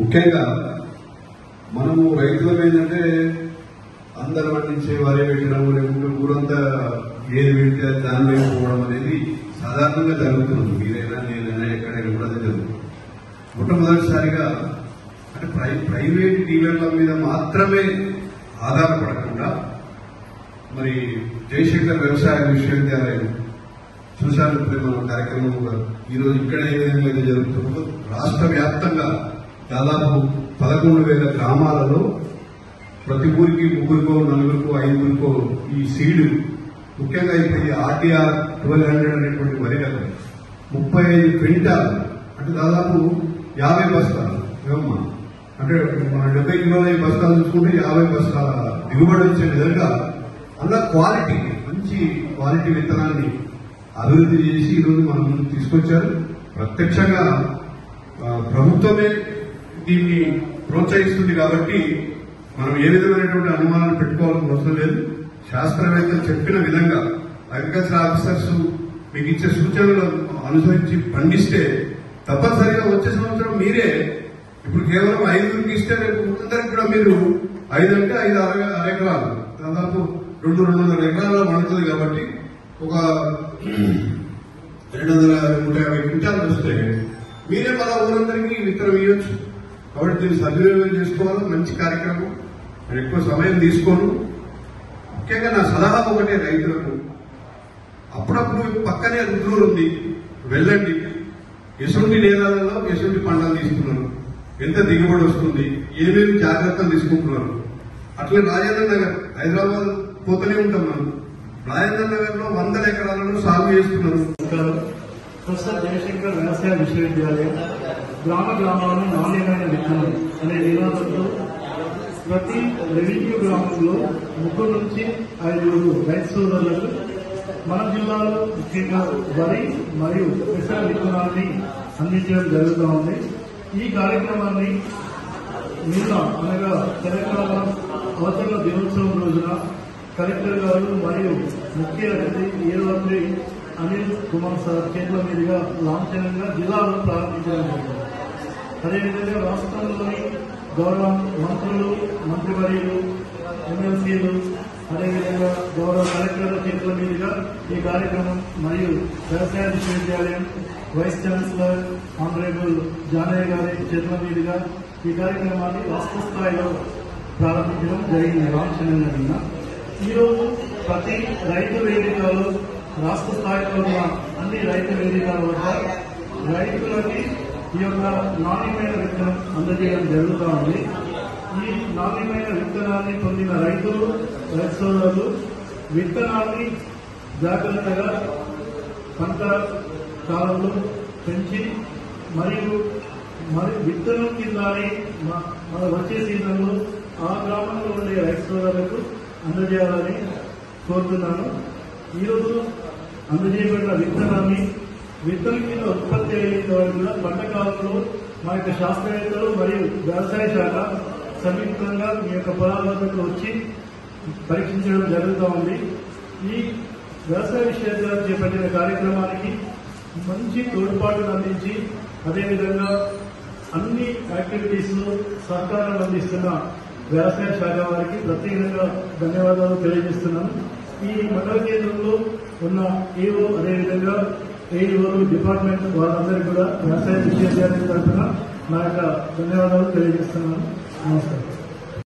ముఖ్యంగా మనము రైతులం ఏంటంటే అందరు పండించే వరి పెట్టడం లేకుంటే ఊరంతా ఏది పెడితే దాని వైపు పోవడం అనేది సాధారణంగా జరుగుతుంది. మీరైనా నేనైనా ఎక్కడైనా కూడా జరుగుతుంది. మొట్టమొదటిసారిగా అంటే ప్రైవేట్ డీలర్ల మీద మాత్రమే ఆధారపడకుండా మరి జయశంకర్ వ్యవసాయ విశ్వవిద్యాలయం చూశాను మన కార్యక్రమం ఈరోజు ఇక్కడ ఏ విధంగా అయితే జరుగుతుందో రాష్ట్ర వ్యాప్తంగా దాదాపు 11,000 గ్రామాలలో ప్రతి ఊరికి 3కో 4కో 5కో ఈ సీడ్ ముఖ్యంగా ఇప్పుడు ఆర్టీఆర్ 1200 అనేటువంటి వరి రకం 35 క్వింటాల్ అంటే దాదాపు 50 బస్తాలు ఏమమ్మా అంటే మన 70 కిలోల బస్తాలు చూసుకుంటే 50 బస్తాల దిగుబడి వచ్చే విధంగా అలా క్వాలిటీ మంచి క్వాలిటీ విత్తనాన్ని అభివృద్ధి చేసి ఈరోజు మనం ముందుకు తీసుకొచ్చారు. ప్రత్యక్షంగా ప్రభుత్వమే దీన్ని ప్రోత్సహిస్తుంది కాబట్టి మనం ఏ విధమైనటువంటి అనుమానాలు పెట్టుకోవాల్సిన అవసరం లేదు. శాస్త్రవేత్తలు చెప్పిన విధంగా అగ్రికల్చర్ ఆఫీసర్స్ మీకు ఇచ్చే సూచనలు అనుసరించి పండిస్తే తప్పనిసరిగా వచ్చే సంవత్సరం మీరే ఇప్పుడు కేవలం 5కి ఇస్తే రేపు అందరికి కూడా మీరు 5 అంటే 5 అరెకరాలు దాదాపు 200 ఎకరాల్లో పండుతుంది కాబట్టి ఒక 250 క్వింటాలు వస్తే మీరే మన ఊరందరికీ విత్తనం ఇవ్వచ్చు. కాబట్టి దీన్ని సద్వినియోగం చేసుకోవాలి. మంచి కార్యక్రమం. నేను ఎక్కువ సమయం తీసుకోను. ముఖ్యంగా నా సలహా ఒకటే రైతులకు, అప్పుడప్పుడు పక్కనే రుద్రూరు ఉంది, వెళ్ళండి. ఎసుంటి నేలలలో ఎసుంటి పంటలు తీసుకున్నారు, ఎంత దిగుబడి వస్తుంది, ఏమేమి జాగ్రత్తలు తీసుకుంటున్నారు. అట్లే రాజేంద్ర నగర్ హైదరాబాద్ పోతూనే ఉంటాం మనం. రాజేంద్ర నగర్ లో 100 ఎకరాలను సాగు చేస్తున్నారు. ప్రొఫెసర్ జయశంకర్ వ్యవసాయ విశ్వవిద్యాలయం గ్రామాలను నాణ్యమైన విత్తనం అనే నినాదంతో ప్రతి రెవెన్యూ గ్రామంలో 3 నుంచి 5 రైతు సోదరులకు మన జిల్లాలో ముఖ్యంగా వరి మరియు పెసర విత్తనాన్ని అందించడం జరుగుతూ ఉంది. ఈ కార్యక్రమాన్ని నిన్న అనగా తెలంగాణ అవతరణ దినోత్సవం రోజున కలెక్టర్ గారు మరియు ముఖ్య అతిథి ఏలవంతి అనిల్ కుమార్ సార్ చేతుల మీదుగా లాంఛనంగా జిల్లాలో ప్రారంభించడం జరిగింది. అదేవిధంగా రాష్ట్రంలోని గౌరవ మంత్రులు, మంత్రివర్యులు, ఎమ్మెల్సీలు, అదేవిధంగా గౌరవ కలెక్టర్ల చేతుల మీదుగా ఈ కార్యక్రమం మరియు వ్యవసాయ విశ్వవిద్యాలయం వైస్ ఛాన్సలర్ ఆనరేబుల్ జానయ్య గారి చేతుల మీదుగా ఈ కార్యక్రమాన్ని రాష్ట్ర స్థాయిలో ప్రారంభించడం జరిగింది లాంఛనంగా నిన్న. ఈరోజు ప్రతి రైతు వేదికలో రాష్ట్ర స్థాయిలో ఉన్న అన్ని రైతు వేదికల వద్ద రైతులకి ఈ యొక్క నాణ్యమైన విత్తనం అందజేయడం జరుగుతూ ఉంది. ఈ నాణ్యమైన విత్తనాన్ని పొందిన రైతులు, రైతు సోదరులు విత్తనాన్ని జాగ్రత్తగా పంట కాలంలో పెంచి మరియు విత్తనం కిందని మన వచ్చే సీజన్లో ఆ గ్రామంలో ఉండే రైతు సోదరులకు అందజేయాలని కోరుతున్నాను. ఈరోజు అందజేయబడిన విత్తనాన్ని విత్తనం కింద ఉత్పత్తి అయిన కూడా పంట కాలంలో మా యొక్క శాస్త్రవేత్తలు మరియు వ్యవసాయ శాఖ సంయుక్తంగా మీ యొక్క పొలాల వద్దకు వచ్చి పరీక్షించడం జరుగుతూ ఉంది. ఈ వ్యవసాయ విశ్వవిద్యాలయం చేపట్టిన కార్యక్రమానికి మంచి తోడ్పాటును అందించి అదేవిధంగా అన్ని యాక్టివిటీస్ లో సహకారం అందిస్తున్న వ్యవసాయ శాఖ వారికి ప్రత్యేకంగా ధన్యవాదాలు తెలియజేస్తున్నాను. ఈ మండల కేంద్రంలో ఉన్న ఏఓ అదేవిధంగా ఏఈఓలు డిపార్ట్మెంట్ వాళ్ళందరికీ కూడా వ్యవసాయ విశ్వవిద్యాలయం తరఫున నా యొక్క ధన్యవాదాలు తెలియజేస్తున్నాను. నమస్కారం.